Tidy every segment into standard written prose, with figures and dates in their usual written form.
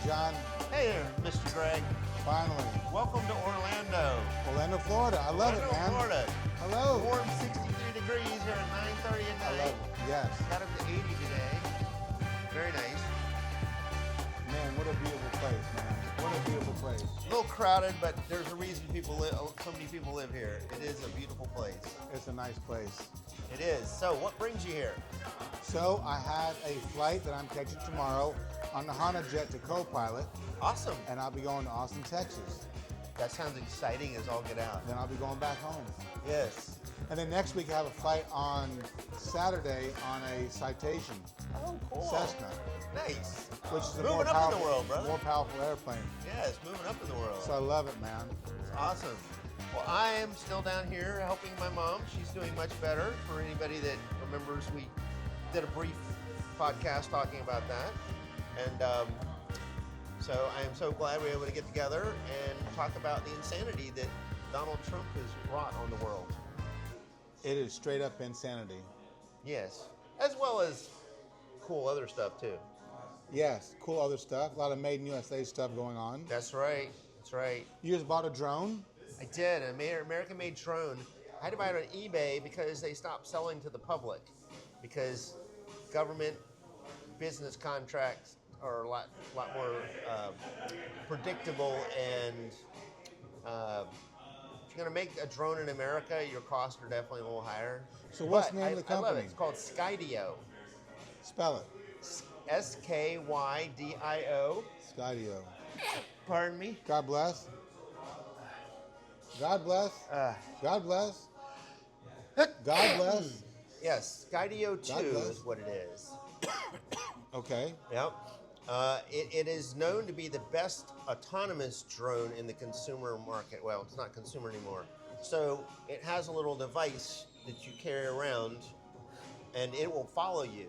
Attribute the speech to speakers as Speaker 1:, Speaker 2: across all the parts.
Speaker 1: John.
Speaker 2: Hey there, Mr. Greg.
Speaker 1: Finally.
Speaker 2: Welcome to Orlando.
Speaker 1: Orlando, Florida. I love
Speaker 2: Orlando,
Speaker 1: it, man.
Speaker 2: Florida.
Speaker 1: Hello.
Speaker 2: Warm 63 degrees here at 9:30 at
Speaker 1: I
Speaker 2: night.
Speaker 1: love it. Yes.
Speaker 2: Got up to 80 today. Very nice.
Speaker 1: Man, what a beautiful place, man. What a beautiful place.
Speaker 2: A little crowded, but there's a reason so many people live here. It is a beautiful place.
Speaker 1: It's a nice place.
Speaker 2: It is. So what brings you here?
Speaker 1: So I have a flight that I'm catching tomorrow on the HondaJet to co-pilot,
Speaker 2: Awesome.
Speaker 1: and I'll be going to Austin, Texas.
Speaker 2: That sounds exciting as all get out.
Speaker 1: Then I'll be going back home.
Speaker 2: Yes.
Speaker 1: And then next week I have a flight on Saturday on a Citation
Speaker 2: Oh, cool.
Speaker 1: Cessna,
Speaker 2: Nice.
Speaker 1: which is a
Speaker 2: Moving
Speaker 1: more
Speaker 2: up
Speaker 1: powerful,
Speaker 2: in the world, brother.
Speaker 1: more powerful airplane.
Speaker 2: Yes, moving up in the world.
Speaker 1: So I love it, man.
Speaker 2: It's awesome. Well, I am still down here helping my mom. She's doing much better. For anybody that remembers, we did a brief podcast talking about that. And so I am so glad we were able to get together and talk about the insanity that Donald Trump has wrought on the world.
Speaker 1: It is straight up insanity.
Speaker 2: Yes. As well as cool other stuff, too.
Speaker 1: Yes, cool other stuff. A lot of made in USA stuff going on.
Speaker 2: That's right. That's right.
Speaker 1: You just bought a drone?
Speaker 2: I did. An American-made drone. I had to buy it on eBay because they stopped selling to the public because government business contracts are a lot more predictable, and if you're going to make a drone in America, your costs are definitely a little higher.
Speaker 1: So what's
Speaker 2: But
Speaker 1: the name of the
Speaker 2: I love
Speaker 1: company?
Speaker 2: it. It's called Skydio.
Speaker 1: Spell it.
Speaker 2: Skydio.
Speaker 1: Skydio.
Speaker 2: Pardon me?
Speaker 1: God bless. God bless. God bless. God bless.
Speaker 2: Yes, Skydio 2
Speaker 1: God bless.
Speaker 2: is what it is.
Speaker 1: Okay.
Speaker 2: Yep. It is known to be the best autonomous drone in the consumer market. Well, it's not consumer anymore. So it has a little device that you carry around, and it will follow you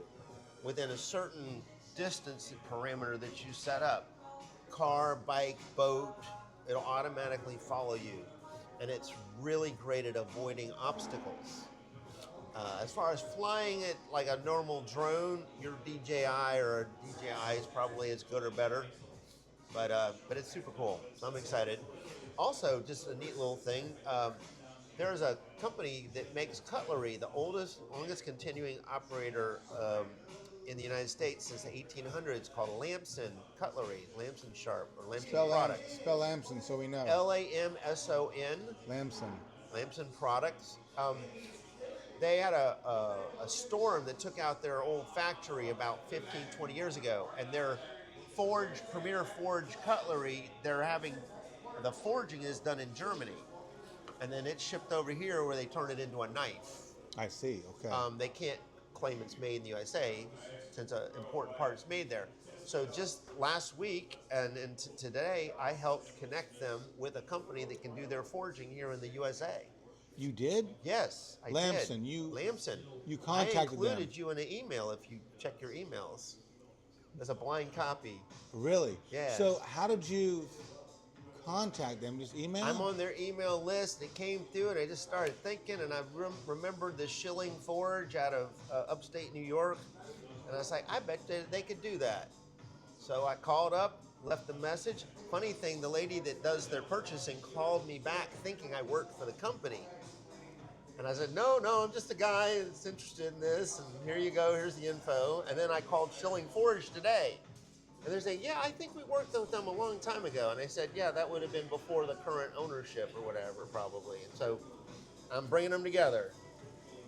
Speaker 2: within a certain distance parameter that you set up. Car, bike, boat, it'll automatically follow you. And it's really great at avoiding obstacles. As far as flying it like a normal drone, your DJI or a DJI is probably as good or better. But it's super cool. So I'm excited. Also, just a neat little thing. There's a company that makes cutlery, the longest continuing operator in the United States since the 1800s, called Lamson Cutlery, Lamson Sharp, or Lamson Products.
Speaker 1: Spell Lamson so we know.
Speaker 2: Lamson.
Speaker 1: Lamson.
Speaker 2: Lamson Products. They had a storm that took out their old factory about 15, 20 years ago, and their Premier Forge cutlery, the forging is done in Germany, and then it's shipped over here where they turn it into a knife.
Speaker 1: I see. Okay.
Speaker 2: They can't claim it's made in the USA since an important part is made there. So just last week and today, I helped connect them with a company that can do their forging here in the USA.
Speaker 1: You did?
Speaker 2: Yes, I
Speaker 1: Lamson,
Speaker 2: did. Lamson.
Speaker 1: You contacted
Speaker 2: I included
Speaker 1: them.
Speaker 2: you in an email if you check your emails. There's a blind copy.
Speaker 1: Really?
Speaker 2: Yes.
Speaker 1: So how did you contact them? Just email?
Speaker 2: I'm on their email list. It came through, and I just started thinking, and I remembered the Schilling Forge out of upstate New York, and I was like, I bet they could do that. So I called up, left a message. Funny thing, the lady that does their purchasing called me back thinking I worked for the company. And I said, no, I'm just a guy that's interested in this, and here you go, here's the info. And then I called Schilling Forge today. And they're saying, yeah, I think we worked with them a long time ago. And I said, yeah, that would have been before the current ownership or whatever, probably. And so I'm bringing them together,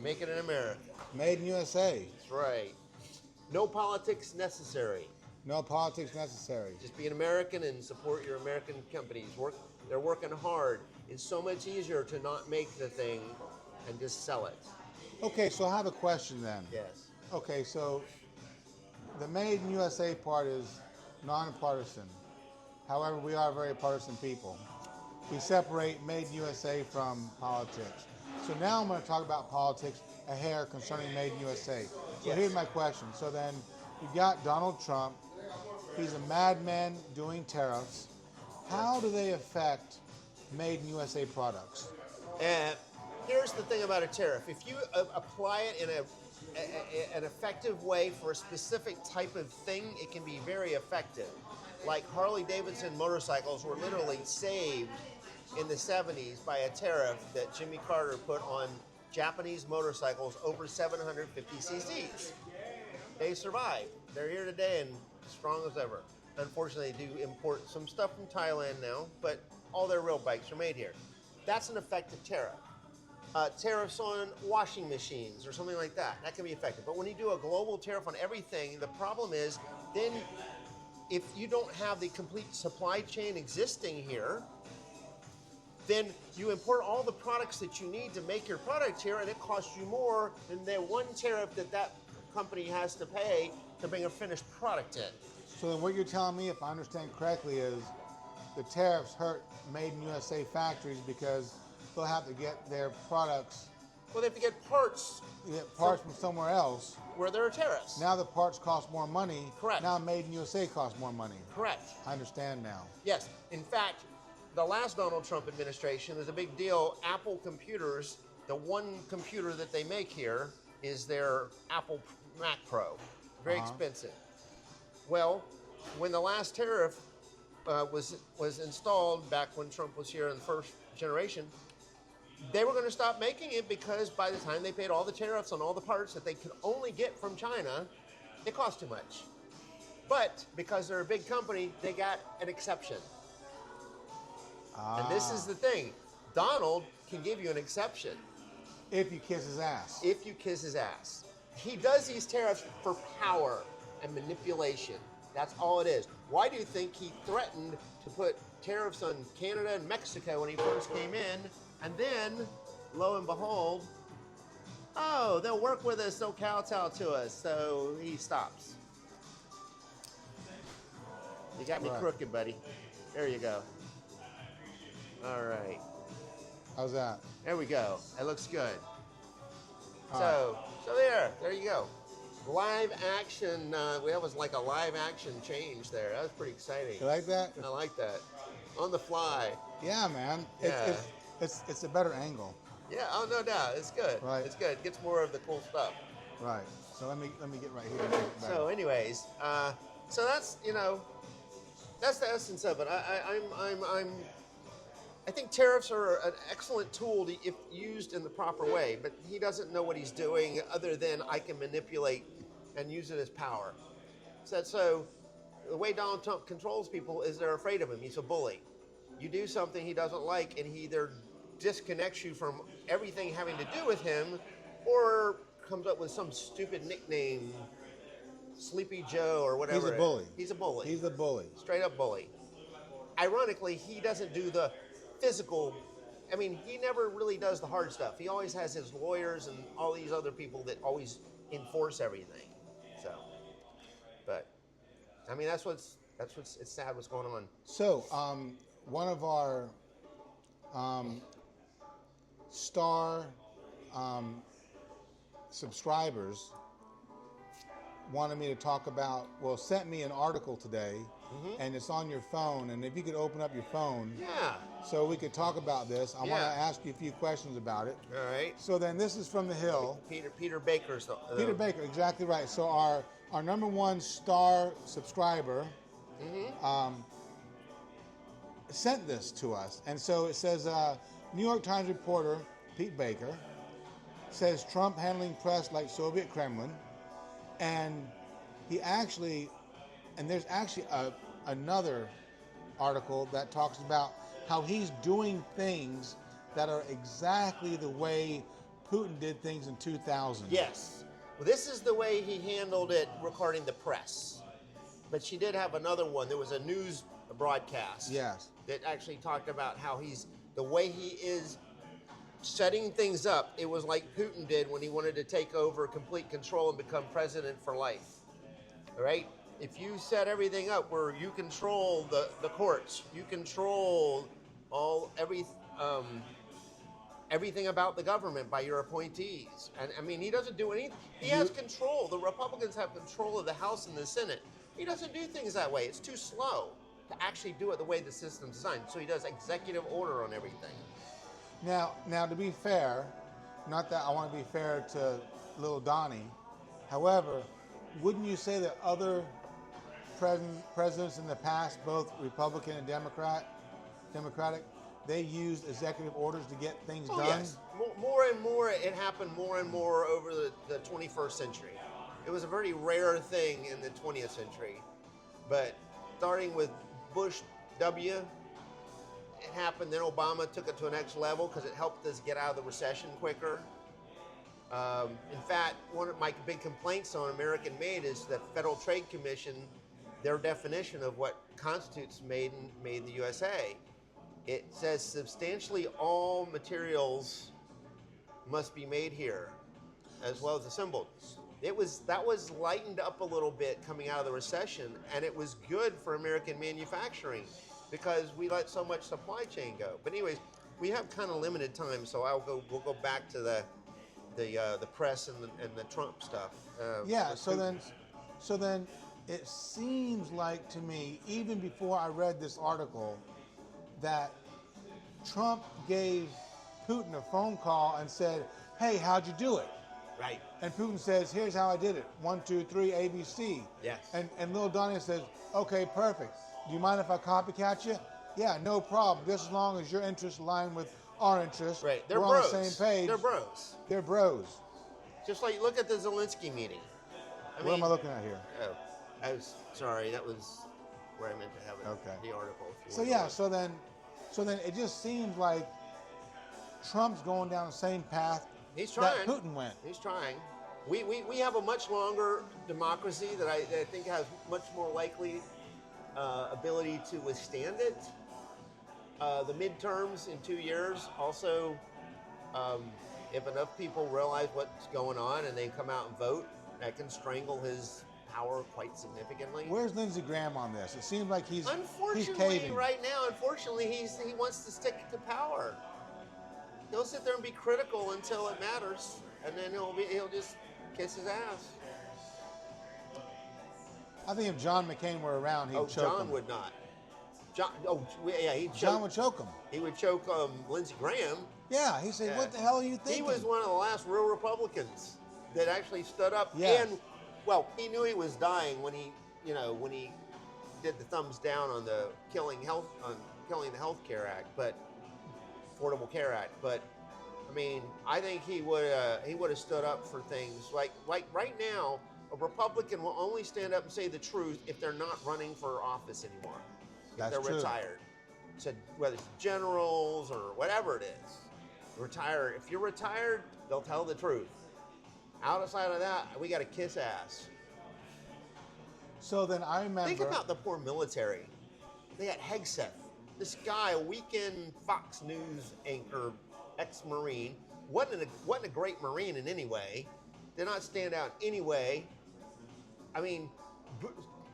Speaker 2: make it in America.
Speaker 1: Made in USA.
Speaker 2: That's right. No politics necessary.
Speaker 1: No politics necessary.
Speaker 2: Just be an American and support your American companies. They're working hard. It's so much easier to not make the thing and just sell it.
Speaker 1: Okay, so I have a question then.
Speaker 2: Yes.
Speaker 1: Okay, so the Made in USA part is nonpartisan. However, we are very partisan people. We separate Made in USA from politics. So now I'm going to talk about politics a hair concerning Made in USA. So
Speaker 2: Yes.
Speaker 1: Here's my question. So then you've got Donald Trump. He's a madman doing tariffs. How do they affect Made in USA products?
Speaker 2: Here's the thing about a tariff. If you apply it in an effective way for a specific type of thing, it can be very effective. like Harley Davidson motorcycles were literally saved in the 70s by a tariff that Jimmy Carter put on Japanese motorcycles over 750 cc's. They survived. They're here today and strong as ever. Unfortunately, they do import some stuff from Thailand now, but all their real bikes are made here. That's an effective tariff. Tariffs on washing machines or something like that, that can be effective. But when you do a global tariff on everything, the problem is then if you don't have the complete supply chain existing here, then you import all the products that you need to make your product here, and it costs you more than the one tariff that company has to pay to bring a finished product in.
Speaker 1: So then what you're telling me, if I understand correctly, is the tariffs hurt made in USA factories because they'll have to get their products,
Speaker 2: Well, they have to get parts
Speaker 1: from somewhere else.
Speaker 2: where there are tariffs.
Speaker 1: Now the parts cost more money.
Speaker 2: Correct.
Speaker 1: Now made in USA costs more money.
Speaker 2: Correct.
Speaker 1: I understand now.
Speaker 2: Yes. In fact, the last Donald Trump administration, there's a big deal. Apple computers, the one computer that they make here is their Apple Mac Pro. Very expensive. Well, when the last tariff was installed back when Trump was here in the first generation, they were going to stop making it because by the time they paid all the tariffs on all the parts that they could only get from China, it cost too much. But because they're a big company, they got an exception. And this is the thing. Donald can give you an exception.
Speaker 1: If you kiss his ass.
Speaker 2: If you kiss his ass. He does these tariffs for power and manipulation. That's all it is. Why do you think he threatened to put tariffs on Canada and Mexico when he first came in? And then, lo and behold, oh, they'll work with us, they'll kowtow to us. So he stops. You got me crooked, buddy. There you go. All right.
Speaker 1: How's that?
Speaker 2: There we go. That looks good.
Speaker 1: All
Speaker 2: So there you go. Live action. That was like a live action change there. That was pretty exciting.
Speaker 1: You like that?
Speaker 2: I like that. On the fly.
Speaker 1: Yeah, man.
Speaker 2: Yeah.
Speaker 1: It's a better angle.
Speaker 2: Yeah. Oh, no doubt. It's good.
Speaker 1: Right.
Speaker 2: It's good. It gets more of the cool stuff.
Speaker 1: Right. So let me get right here. And make it better.
Speaker 2: So, anyways, so that's that's the essence of it. I think tariffs are an excellent tool if used in the proper way, but he doesn't know what he's doing other than I can manipulate and use it as power. So the way Donald Trump controls people is they're afraid of him. He's a bully. You do something he doesn't like, and he either disconnects you from everything having to do with him or comes up with some stupid nickname, Sleepy Joe or whatever.
Speaker 1: He's a bully.
Speaker 2: He's a bully.
Speaker 1: He's a bully.
Speaker 2: Straight up bully. Ironically, he doesn't do the physical. I mean, he never really does the hard stuff. He always has his lawyers and all these other people that always enforce everything. So, but I mean, it's sad what's going on.
Speaker 1: So, one of our star subscribers wanted me to talk about, sent me an article today, and it's on your phone, and if you could open up your phone,
Speaker 2: Yeah.
Speaker 1: so we could talk about this. I want to
Speaker 2: Yeah.
Speaker 1: ask you a few questions about it.
Speaker 2: All right.
Speaker 1: So then this is from The Hill.
Speaker 2: Peter Baker's
Speaker 1: Peter Baker, exactly right. So our number one star subscriber sent this to us. And so it says, New York Times reporter Pete Baker says Trump handling press like Soviet Kremlin. And there's actually another article that talks about how he's doing things that are exactly the way Putin did things in 2000.
Speaker 2: Yes. Well, this is the way he handled it regarding the press. But she did have another one. There was a news broadcast.
Speaker 1: Yes.
Speaker 2: That actually talked about how the way he is setting things up. It was like Putin did when he wanted to take over complete control and become president for life. All right? If you set everything up where you control the courts, you control everything about the government by your appointees. And I mean, he doesn't do anything. He has control. The Republicans have control of the House and the Senate. He doesn't do things that way. It's too slow to actually do it the way the system's designed. So he does executive order on everything.
Speaker 1: Now, to be fair, not that I want to be fair to little Donnie, however, wouldn't you say that other presidents in the past, both Republican and Democratic, they used executive orders to get things done.
Speaker 2: Yes. More and more, it happened more and more over the 21st century. It was a very rare thing in the 20th century. But starting with Bush W., it happened. Then Obama took it to the next level because it helped us get out of the recession quicker. In fact, one of my big complaints on American Made is the Federal Trade Commission, their definition of what constitutes made in the USA. It says substantially all materials must be made here, as well as assembled. That was lightened up a little bit coming out of the recession, and it was good for American manufacturing because we let so much supply chain go. But anyways, we have kind of limited time, so we'll go back to the press and the Trump stuff.
Speaker 1: Yeah. So then, it seems like to me, even before I read this article, that Trump gave Putin a phone call and said, "Hey, how'd you do it?"
Speaker 2: Right.
Speaker 1: And Putin says, "Here's how I did it. 1, 2, 3, ABC."
Speaker 2: Yes.
Speaker 1: And little Donnie says, "Okay, perfect. Do you mind if I copycat you?" "Yeah, no problem. Just as long as your interests align with our interests.
Speaker 2: Right. They're
Speaker 1: We're
Speaker 2: bros.
Speaker 1: on the same page."
Speaker 2: They're bros.
Speaker 1: They're bros.
Speaker 2: Just like, look at the Zelensky meeting.
Speaker 1: What am I looking at here?
Speaker 2: Oh, I was sorry. That was where I meant to have it.
Speaker 1: Okay.
Speaker 2: The article.
Speaker 1: So yeah. So then it just seems like Trump's going down the same path
Speaker 2: He's trying.
Speaker 1: that Putin went.
Speaker 2: He's trying. We have a much longer democracy that I think has much more likely ability to withstand it. The midterms in 2 years also, if enough people realize what's going on and they come out and vote, that can strangle his power quite significantly.
Speaker 1: Where's Lindsey Graham on this? It seems like he's
Speaker 2: Unfortunately,
Speaker 1: caving.
Speaker 2: right now, he wants to stick to power. He'll sit there and be critical until it matters, and then he'll just kiss his ass.
Speaker 1: I think if John McCain were around, he'd choke
Speaker 2: John
Speaker 1: him.
Speaker 2: would not. He'd
Speaker 1: John
Speaker 2: choke.
Speaker 1: would choke him.
Speaker 2: He would choke Lindsey Graham.
Speaker 1: Yeah, he said,
Speaker 2: Yeah.
Speaker 1: "What the hell are you thinking?"
Speaker 2: He was one of the last real Republicans that actually stood up.
Speaker 1: Yes.
Speaker 2: And, well, he knew he was dying when he did the thumbs down on the killing the Health Care Act, but Affordable Care Act. But I mean, I think he would have stood up for things like right now. A Republican will only stand up and say the truth if they're not running for office anymore. If
Speaker 1: That's
Speaker 2: they're
Speaker 1: true.
Speaker 2: retired. So whether it's generals or whatever it is, retire. If you're retired, they'll tell the truth. Outside of that, we got to kiss ass.
Speaker 1: So then I remember.
Speaker 2: Think about the poor military. They got Hegseth, this guy, a weekend Fox News anchor, ex-Marine, wasn't a great Marine in any way. Did not stand out in any way. I mean,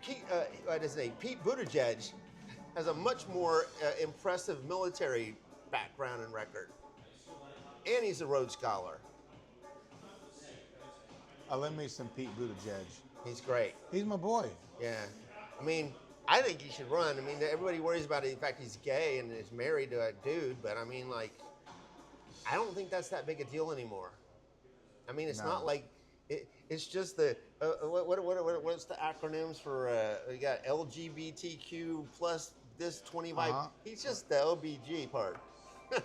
Speaker 2: Pete Buttigieg has a much more impressive military background and record, and he's a Rhodes Scholar.
Speaker 1: Lend me some Pete Buttigieg.
Speaker 2: He's great.
Speaker 1: He's my boy.
Speaker 2: Yeah. I mean, I think he should run. I mean, everybody worries about the fact he's gay and is married to a dude, but I mean, like, I don't think that's that big a deal anymore. I mean, it's not like it's just the what's the acronyms for? We got LGBTQ plus this 25. He's just the LBG part.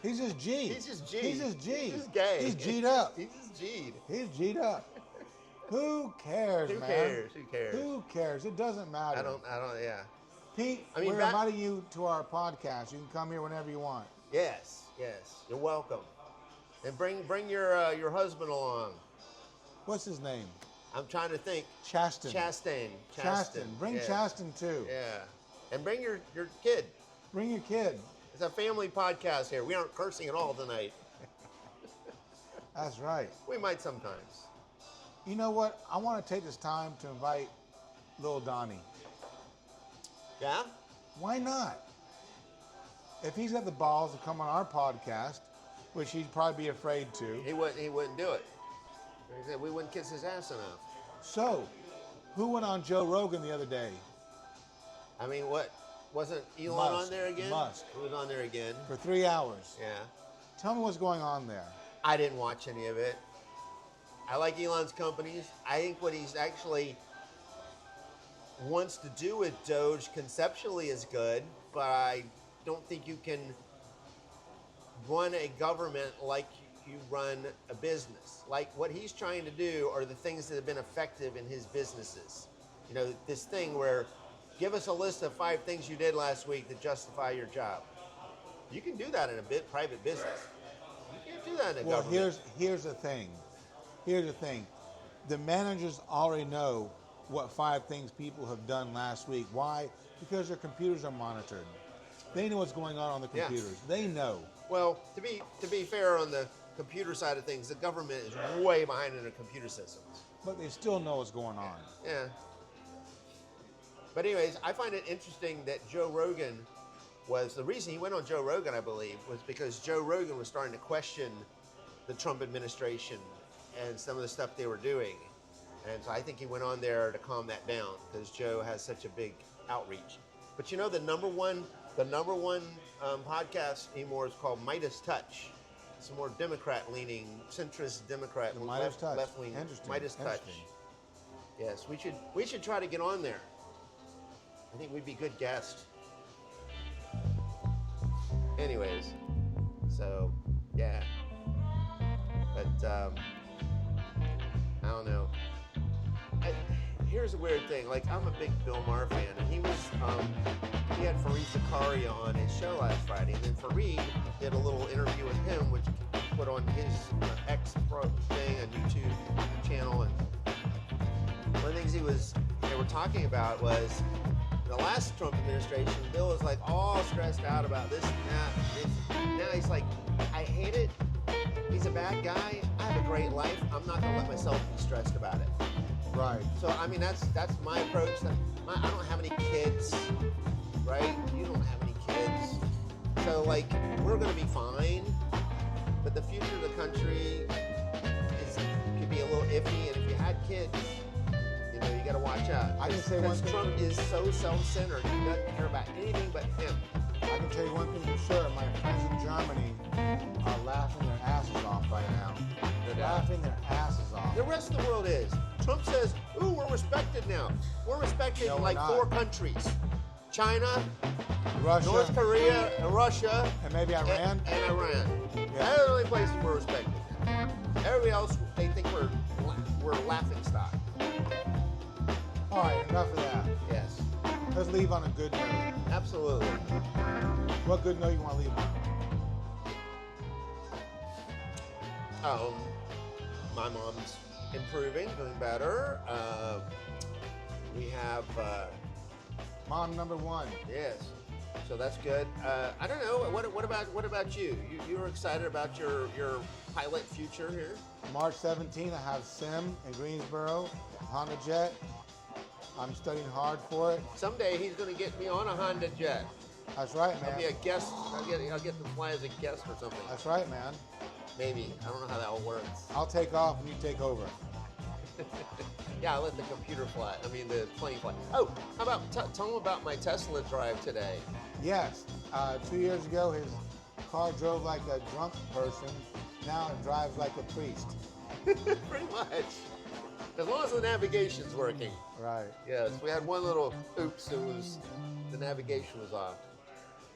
Speaker 1: He's just G.
Speaker 2: He's just G.
Speaker 1: He's just G.
Speaker 2: He's just gay.
Speaker 1: He's G'd up.
Speaker 2: He's just G'd.
Speaker 1: He's G'd up. Who cares,
Speaker 2: Who
Speaker 1: man?
Speaker 2: cares? Who cares?
Speaker 1: Who cares? It doesn't matter.
Speaker 2: I don't. Yeah.
Speaker 1: Pete,
Speaker 2: I mean,
Speaker 1: we're inviting you to our podcast. You can come here whenever you want.
Speaker 2: Yes. You're welcome. And bring your husband along.
Speaker 1: What's his name?
Speaker 2: I'm trying to think.
Speaker 1: Chaston.
Speaker 2: Chaston.
Speaker 1: Bring
Speaker 2: Yeah.
Speaker 1: Chaston too.
Speaker 2: Yeah. And bring your kid.
Speaker 1: Bring your kid.
Speaker 2: It's a family podcast here. We aren't cursing at all tonight.
Speaker 1: That's right.
Speaker 2: We might sometimes.
Speaker 1: You know what? I want to take this time to invite Lil Donnie.
Speaker 2: Yeah?
Speaker 1: Why not? If he's got the balls to come on our podcast, which he'd probably be afraid to.
Speaker 2: He wouldn't do it. He said we wouldn't kiss his ass enough.
Speaker 1: So, who went on Joe Rogan the other day?
Speaker 2: I mean, what? Wasn't Elon
Speaker 1: Musk.
Speaker 2: on there again?
Speaker 1: Musk.
Speaker 2: He was on there again.
Speaker 1: For 3 hours.
Speaker 2: Yeah.
Speaker 1: Tell me what's going on there.
Speaker 2: I didn't watch any of it. I like Elon's companies. I think what he's actually wants to do with Doge conceptually is good, but I don't think you can run a government like you run a business. Like what he's trying to do are the things that have been effective in his businesses. You know, this thing where give us a list of 5 things you did last week that justify your job. You can do that in a private business. You can't do that in a government.
Speaker 1: Well, here's the thing. Here's the thing. The managers already know what 5 things people have done last week. Why? Because their computers are monitored. They know what's going on the computers. Yeah. They know.
Speaker 2: Well, to be fair on the computer side of things, the government is way behind in their computer systems.
Speaker 1: But they still know what's going on.
Speaker 2: Yeah. But anyways, I find it interesting that Joe Rogan was, the reason he went on Joe Rogan, I believe, was because Joe Rogan was starting to question the Trump administration and some of the stuff they were doing. And so I think he went on there to calm that down because Joe has such a big outreach. But you know, the number one podcast anymore is called Midas Touch. It's a more Democrat-leaning, centrist Democrat, left-leaning. Midas Touch. Yes, we should try to get on there. I think we'd be good guests. Anyways, so yeah, but I don't know. Here's a weird thing. Like, I'm a big Bill Maher fan, and he had Fareed Zakaria on his show last Friday, and then Fareed did a little interview with him, which he put on his X thing, a YouTube channel, and one of the things they were talking about was the last Trump administration. Bill was like all stressed out about this and that. Now he's like, I hate it. He's a bad guy. I have a great life. I'm not gonna let myself be stressed about it.
Speaker 1: Right.
Speaker 2: So I mean, that's my approach. I don't have any kids, right? You don't have any kids. So like, we're gonna be fine. But the future of the country could be a little iffy. And if you had kids, you know, you got to watch out.
Speaker 1: I can say one thing.
Speaker 2: Trump is so self-centered. He doesn't care about anything but him.
Speaker 1: I can tell you one thing for sure. My friends in Germany are laughing their asses off right now. They're laughing their asses off.
Speaker 2: The rest of the world is. Trump says, ooh, we're respected now. We're respected in like 4 countries. China,
Speaker 1: Russia,
Speaker 2: North Korea, and Russia.
Speaker 1: And maybe Iran.
Speaker 2: And Iran.
Speaker 1: Yeah.
Speaker 2: They're the only places we're respected. Everybody else, they think we're laughing stock.
Speaker 1: All right, enough of that.
Speaker 2: Yes.
Speaker 1: Let's leave on a good note.
Speaker 2: Absolutely.
Speaker 1: What good note you want to leave on?
Speaker 2: My mom's improving, doing better. We have
Speaker 1: Mom number 1.
Speaker 2: Yes. So that's good. I don't know. What about you? You were excited about your pilot future here?
Speaker 1: March 17, I have sim in Greensboro, Honda Jet. I'm studying hard for it.
Speaker 2: Someday he's going to get me on a Honda Jet.
Speaker 1: That's right, man.
Speaker 2: I'll be a guest. I'll get to fly as a guest or something.
Speaker 1: That's right, man.
Speaker 2: Maybe. I don't know how that all works.
Speaker 1: I'll take off and you take over.
Speaker 2: Yeah, I'll let the computer fly. I mean, the plane fly. Oh, how about tell them about my Tesla drive today?
Speaker 1: Yes. 2 years ago, his car drove like a drunk person. Now it drives like a priest.
Speaker 2: Pretty much. As long as the navigation's working.
Speaker 1: Right.
Speaker 2: Yes, we had one little oops. The navigation was off.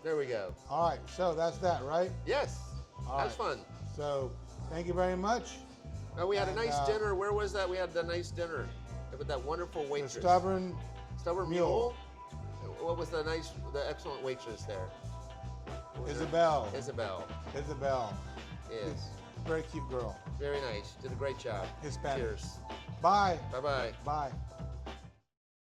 Speaker 2: There we go.
Speaker 1: All right. So that's that, right?
Speaker 2: Yes.
Speaker 1: All
Speaker 2: That's
Speaker 1: right.
Speaker 2: fun.
Speaker 1: So thank you very much.
Speaker 2: We had a nice dinner. Where was that? We had the nice dinner with that wonderful waitress.
Speaker 1: The Stubborn
Speaker 2: Mule. What was the excellent waitress there?
Speaker 1: Isabel.
Speaker 2: Isabel. Yes.
Speaker 1: Very cute girl.
Speaker 2: Very nice. Did a great job.
Speaker 1: Hispanic.
Speaker 2: Cheers.
Speaker 1: Bye.
Speaker 2: Bye-bye.
Speaker 1: Bye.